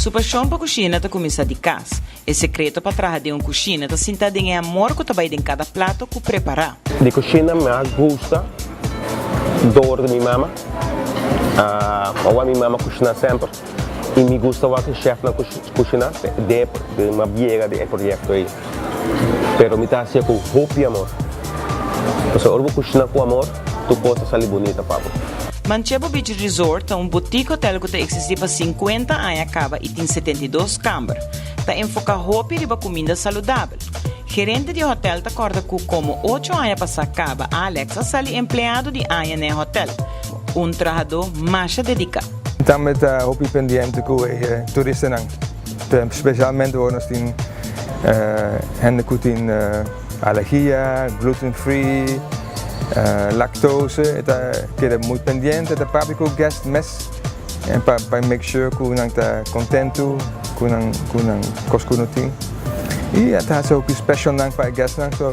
Sua paixão para cozinha está começar de casa. O segredo para trabalhar de uma cozinha está sentado em amor que trabalha em cada prato que preparar. De cozinha me gusta dor de minha mama. A minha mama cozinha sempre. E me gusta que o chefe na cozinha de uma viega de projeto aí. Pero me está assim com roupa e amor. Se eu vou cozinhar com amor, tu pode sair bonita, papo. Manchego Beach Resort é um boutique hotel que existe para 50 anos acaba e tem 72 câmaras. Está enfocado roupa e comida saudável. Gerente de hotel está acorda com como 8 anos passar acaba, Alex é sali empregado de anos no hotel. Um trabalhador mais dedicado. Estamos roupa pendiente com turistas, especialmente nós temos gente que tem alergia, gluten-free. Lactose, que é muito pendente da público guest mess para make sure que nós está contento com o que nós temos e até se o special nang para guest nang so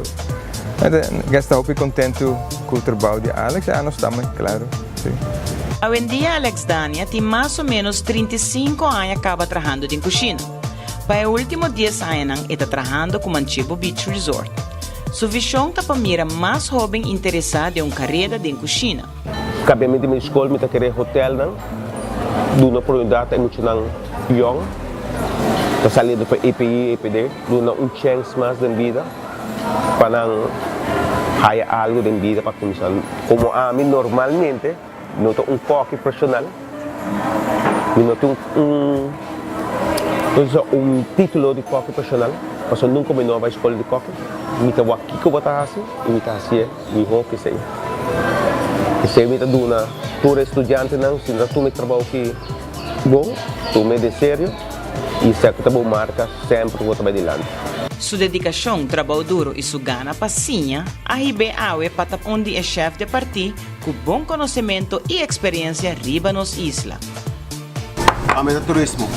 guest está contento com o trabalho de Alex nós também claro sim. Hoje em dia Alex Dania tem mais ou menos 35 anos acaba trabalhando em cozinha. Para os últimos 10 anos está trabalhando com Manchego Beach Resort. Sua visão está para mira mais jovem interessado em uma carreira de cozinha. Cabamente minha escola me querer hotel não, do uma oportunidade emocional young, para sair do EPI, EPD, do uma chance mais da vida, para não ganhar algo da vida para começar. Como a mim normalmente não tenho coque profissional, não tenho um título de coque profissional. Mas eu nunca me nova escola de coque. Me tá aqui que eu vou estar assim, e me tá assim, me vou que sei. E se eu me tá dando por estudante não, se não tu me trabalho aqui bom, tu me de sério e se eu trabalho marca sempre vou trabalhar adiante. Sua dedicação, trabalho duro e sua gana pacinha, arribe awe para onde é chefe de partido com bom conhecimento e experiência riba nos isla. A meta turismo.